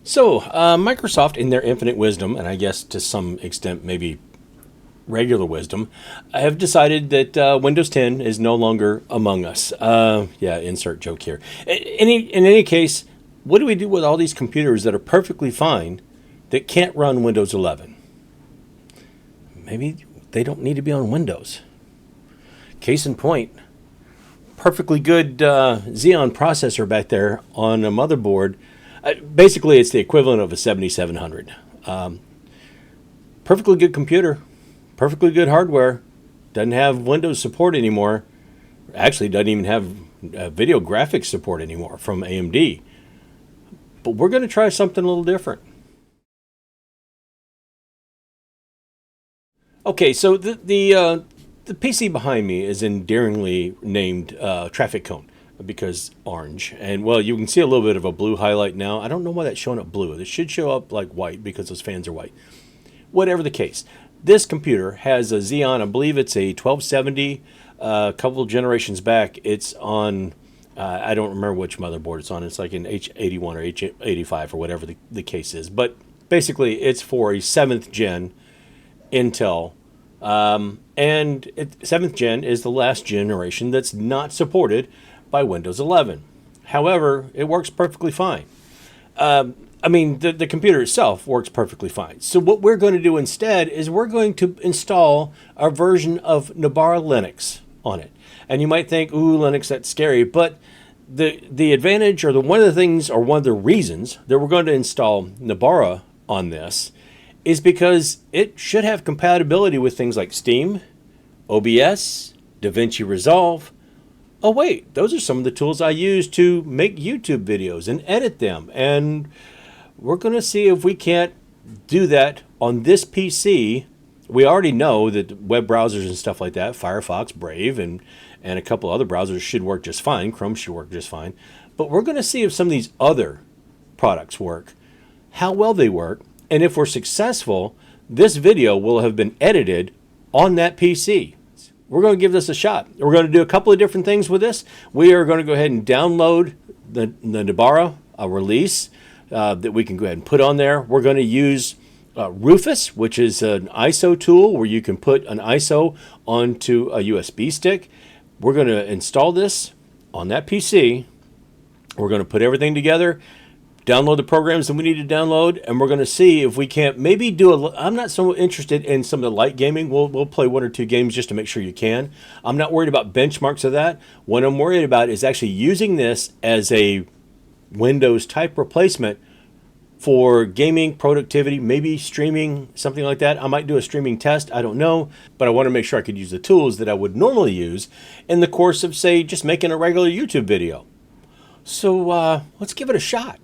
So, Microsoft, in their infinite wisdom, and I guess to some extent maybe regular wisdom, have decided that Windows 10 is no longer among us. Yeah, insert joke here. In any case, what do we do with all these computers that are perfectly fine that can't run Windows 11? Maybe they don't need to be on Windows. Case in point, perfectly good Xeon processor back there on a motherboard. Basically, it's the equivalent of a 7700. Perfectly good computer, perfectly good hardware. Doesn't have Windows support anymore. Actually, doesn't even have video graphics support anymore from AMD. But we're going to try something a little different. Okay, so the PC behind me is endearingly named Traffic Cone because orange. And well, you can see a little bit of a blue highlight now. I don't know why that's showing up blue. It should show up like white because those fans are white. Whatever the case, this computer has a Xeon, I believe it's a 1270. A couple of generations back, it's on, I don't remember which motherboard it's on. It's like an H81 or H85 or whatever the case is. But basically, it's for a 7th gen Intel. And 7th gen is the last generation that's not supported by Windows 11. However, it works perfectly fine. I mean, the computer itself works perfectly fine. So what we're going to do instead is we're going to install our version of Nobara Linux on it. And you might think, ooh, Linux, that's scary. But the advantage or one of the things or one of the reasons that we're going to install Nobara on this is because it should have compatibility with things like Steam, OBS, DaVinci Resolve. Oh wait, those are some of the tools I use to make YouTube videos and edit them. And we're going to see if we can't do that on this PC. We already know that web browsers and stuff like that, Firefox, Brave, and a couple other browsers should work just fine. Chrome should work just fine. But we're going to see if some of these other products work, how well they work, and if we're successful, this video will have been edited on that PC. We're going to give this a shot. We're going to do a couple of different things with this. We are going to go ahead and download the Nobara release that we can go ahead and put on there. We're going to use Rufus, which is an ISO tool where you can put an ISO onto a USB stick. We're going to install this on that PC. We're going to put everything together, download the programs that we need to download, and we're going to see if we can't maybe do I'm not so interested in some of the light gaming. We'll play 1 or 2 games just to make sure you can. I'm not worried about benchmarks of that. What I'm worried about is actually using this as a Windows type replacement for gaming, productivity, maybe streaming, something like that. I might do a streaming test, I don't know, but I want to make sure I could use the tools that I would normally use in the course of, say, just making a regular YouTube video. So let's give it a shot.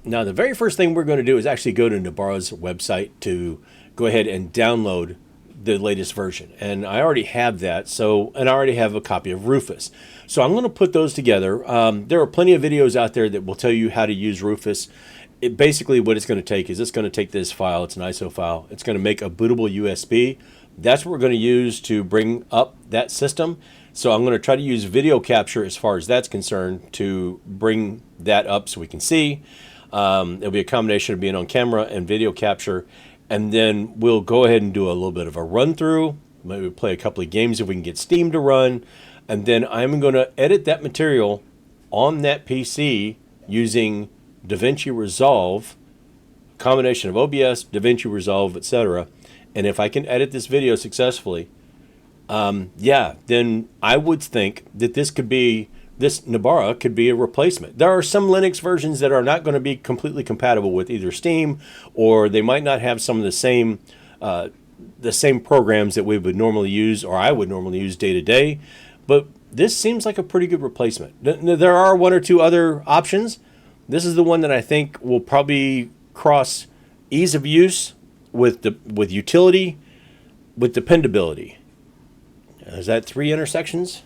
Now, the very first thing we're going to do is actually go to Nobara's website to go ahead and download the latest version. And I already have that, and I already have a copy of Rufus. So I'm going to put those together. There are plenty of videos out there that will tell you how to use Rufus. Basically, what it's going to take is it's going to take this file. It's an ISO file. It's going to make a bootable USB. That's what we're going to use to bring up that system. So I'm going to try to use video capture as far as that's concerned to bring that up so we can see. It'll be a combination of being on camera and video capture. And then we'll go ahead and do a little bit of a run through. Maybe play a couple of games if we can get Steam to run. And then I'm going to edit that material on that PC using DaVinci Resolve, combination of OBS, DaVinci Resolve, etc. And if I can edit this video successfully, then I would think that this Nobara could be a replacement. There are some Linux versions that are not going to be completely compatible with either Steam, or they might not have some of the same programs that we would normally use, or I would normally use day to day. But this seems like a pretty good replacement. There are 1 or 2 other options. This is the one that I think will probably cross ease of use with utility, with dependability. Is that 3 intersections?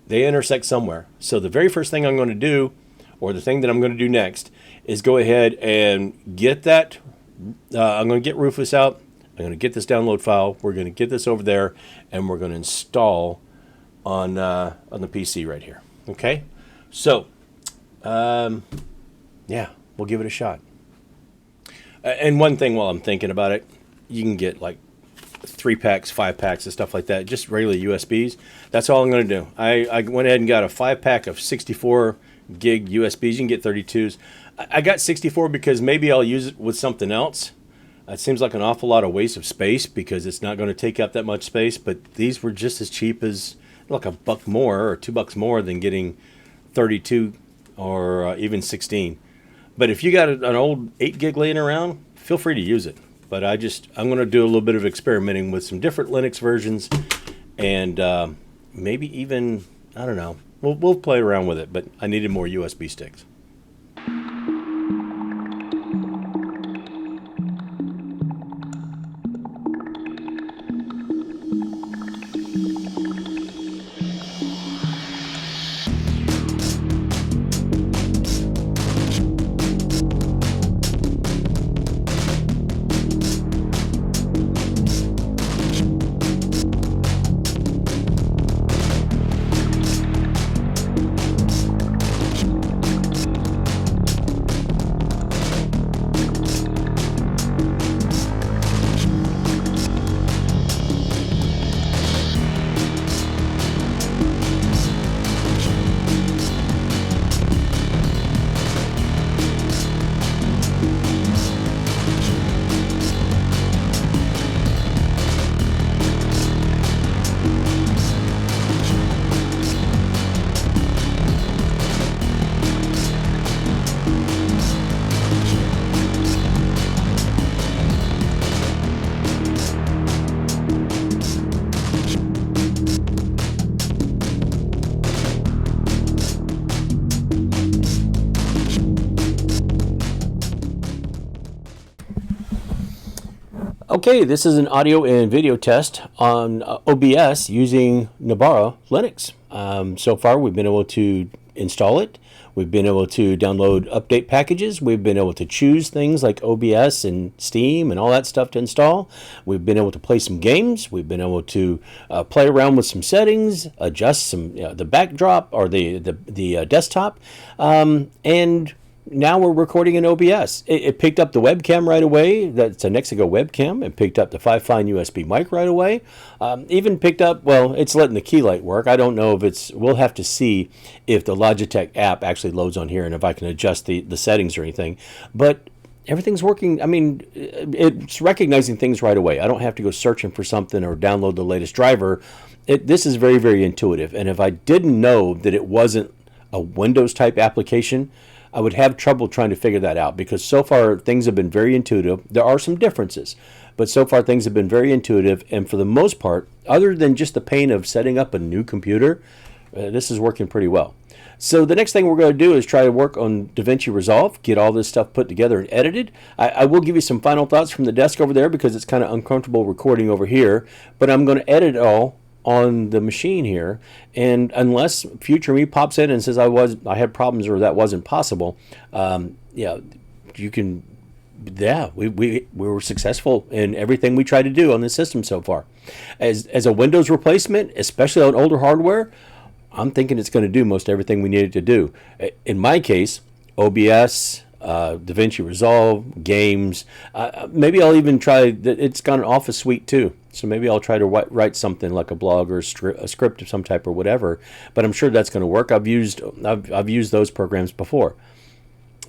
They intersect somewhere. So the very first thing I'm going to do, or the thing that I'm going to do next, is go ahead and get that. I'm going to get Rufus out. I'm going to get this download file. We're going to get this over there, and we're going to install on the PC right here. Okay? So, yeah, we'll give it a shot. And one thing while I'm thinking about it, you can get like 3 packs, 5 packs, and stuff like that, just regular USBs. That's all I'm going to do. I went ahead and got a 5-pack of 64 gig USBs. You can get 32s. I got 64 because maybe I'll use it with something else. It seems like an awful lot of waste of space because it's not going to take up that much space, but these were just as cheap as like $1 more or $2 more than getting 32 or even 16. But if you got an old 8 gig laying around, feel free to use it. But I'm going to do a little bit of experimenting with some different Linux versions, and maybe even, I don't know, we'll play around with it, but I needed more USB sticks. Okay, this is an audio and video test on OBS using Nobara Linux. So far, we've been able to install it. We've been able to download update packages. We've been able to choose things like OBS and Steam and all that stuff to install. We've been able to play some games. We've been able to play around with some settings, adjust some the backdrop or the desktop, and now we're recording in OBS. It picked up the webcam right away. That's a Nexigo webcam. It picked up the 5-fine USB mic right away. Even picked up, well, it's letting the key light work. I don't know if it's, we'll have to see if the Logitech app actually loads on here and if I can adjust the settings or anything. But everything's working. I mean, it's recognizing things right away. I don't have to go searching for something or download the latest driver. This is very, very intuitive. And if I didn't know that it wasn't a Windows type application, I would have trouble trying to figure that out, because so far things have been very intuitive. There are some differences, but so far things have been very intuitive, and for the most part, other than just the pain of setting up a new computer, this is working pretty well. So the next thing we're going to do is try to work on DaVinci Resolve, get all this stuff put together and edited. I will give you some final thoughts from the desk over there because it's kind of uncomfortable recording over here, but I'm going to edit it all on the machine here, and unless future me pops in and says I had problems or that wasn't possible, you can, we were successful in everything we tried to do on this system so far. As a Windows replacement, especially on older hardware, I'm thinking it's going to do most everything we needed to do. In my case, OBS, DaVinci Resolve, games. Maybe I'll even try that. It's got an Office suite too, so maybe I'll try to write something like a blog or a script of some type or whatever. But I'm sure that's going to work. I've used those programs before.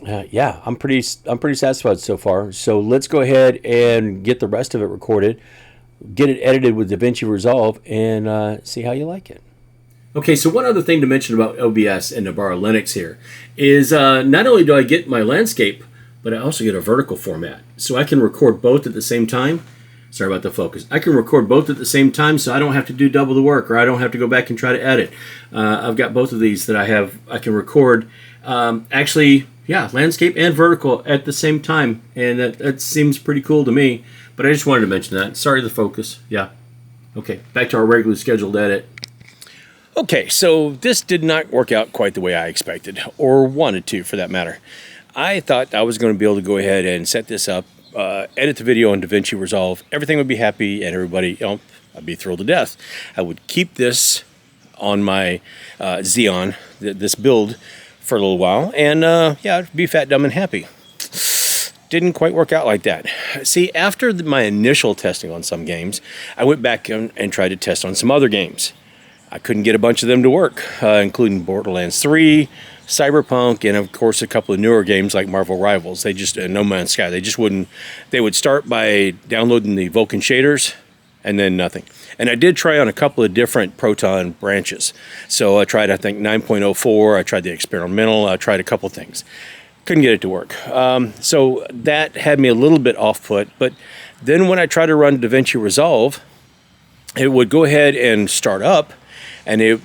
Yeah, I'm pretty satisfied so far. So let's go ahead and get the rest of it recorded, get it edited with DaVinci Resolve, and see how you like it. Okay, so one other thing to mention about OBS and Nobara Linux here is not only do I get my landscape, but I also get a vertical format. So I can record both at the same time. Sorry about the focus. I can record both at the same time, so I don't have to do double the work, or I don't have to go back and try to edit. I've got both of these that I can record. Actually, yeah, landscape and vertical at the same time, and that seems pretty cool to me. But I just wanted to mention that. Sorry, the focus. Yeah. Okay, back to our regularly scheduled edit. Okay, so this did not work out quite the way I expected, or wanted to, for that matter. I thought I was going to be able to go ahead and set this up, edit the video on DaVinci Resolve. Everything would be happy, and everybody, I'd be thrilled to death. I would keep this on my Xeon, this build, for a little while, and yeah, I'd be fat, dumb, and happy. didn't quite work out like that. See, after my initial testing on some games, I went back and tried to test on some other games. I couldn't get a bunch of them to work, including Borderlands 3, Cyberpunk, and of course a couple of newer games like Marvel Rivals. They just, No Man's Sky, they just wouldn't, they would start by downloading the Vulkan shaders and then nothing. And I did try on a couple of different Proton branches. So I tried, I think, 9.04, I tried the experimental, I tried a couple things. Couldn't get it to work. So that had me a little bit off put, but then when I tried to run DaVinci Resolve, it would go ahead and start up, and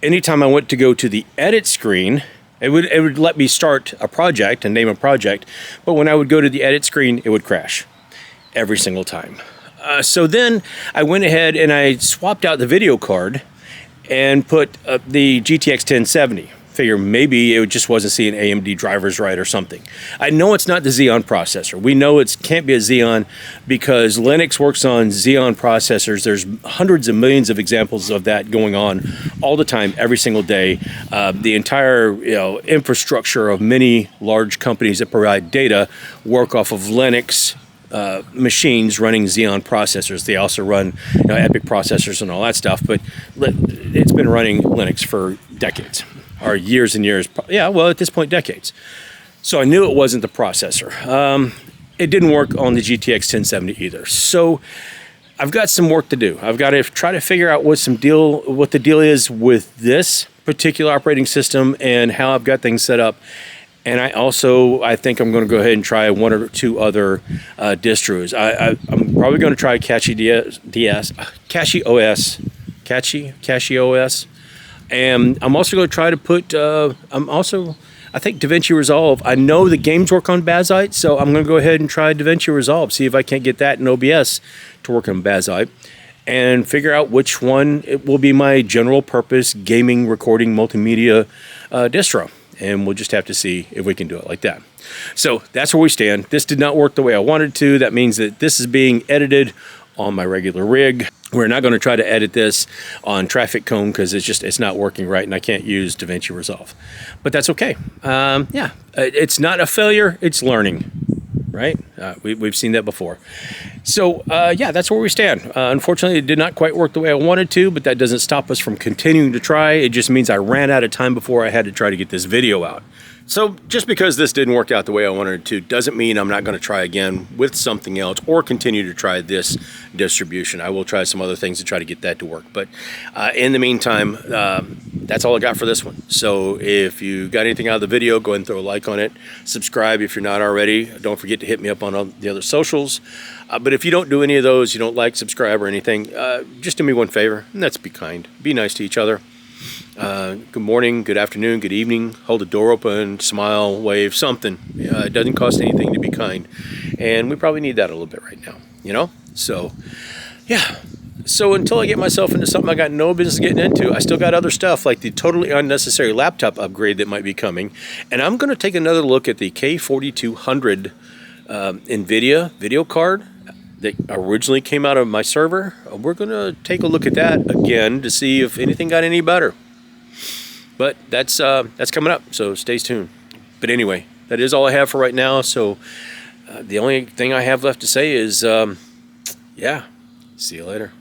anytime I went to go to the edit screen, it would let me start a project and name a project, but when I would go to the edit screen, it would crash every single time. So then I went ahead and I swapped out the video card and put the GTX 1070. Figure maybe it just wasn't seeing AMD drivers right or something. I know it's not the Xeon processor. We know it can't be a Xeon because Linux works on Xeon processors. There's hundreds of millions of examples of that going on all the time, every single day. The entire infrastructure of many large companies that provide data work off of Linux machines running Xeon processors. They also run Epic processors and all that stuff, but it's been running Linux for decades. Or years and years. Yeah, well, at this point, decades. So I knew it wasn't the processor. It didn't work on the GTX 1070 either. So I've got some work to do. I've got to try to figure out what the deal is with this particular operating system and how I've got things set up. And I think I'm going to go ahead and try one or two other distros. I'm probably going to try Cache OS. And I'm also going to try to put, I think DaVinci Resolve. I know the games work on Bazite, so I'm going to go ahead and try DaVinci Resolve, see if I can't get that in OBS to work on Bazite, and figure out which one it will be my general purpose gaming recording multimedia distro. And we'll just have to see if we can do it like that. So that's where we stand. This did not work the way I wanted to. That means that this is being edited on my regular rig. We're not going to try to edit this on Traffic Cone because it's not working right, and I can't use DaVinci Resolve. But that's okay. Yeah, it's not a failure, it's learning, right? We've seen that before. So yeah, that's where we stand. Unfortunately, it did not quite work the way I wanted to, but that doesn't stop us from continuing to try. It just means I ran out of time before I had to try to get this video out. So just because this didn't work out the way I wanted it to doesn't mean I'm not going to try again with something else or continue to try this distribution. I will try some other things to try to get that to work. But in the meantime, that's all I got for this one. So if you got anything out of the video, go ahead and throw a like on it. Subscribe if you're not already. Don't forget to hit me up on all the other socials. But if you don't do any of those, you don't like, subscribe, or anything, just do me one favor, and that's be kind. Be nice to each other. Good morning, good afternoon, good evening. Hold the door open, smile, wave, something. It doesn't cost anything to be kind. And we probably need that a little bit right now, So, yeah. So until I get myself into something I got no business getting into, I still got other stuff like the totally unnecessary laptop upgrade that might be coming. And I'm going to take another look at the K4200 NVIDIA video card that originally came out of my server. We're going to take a look at that again to see if anything got any better. But that's coming up, so stay tuned. But anyway, that is all I have for right now. So the only thing I have left to say is, yeah, see you later.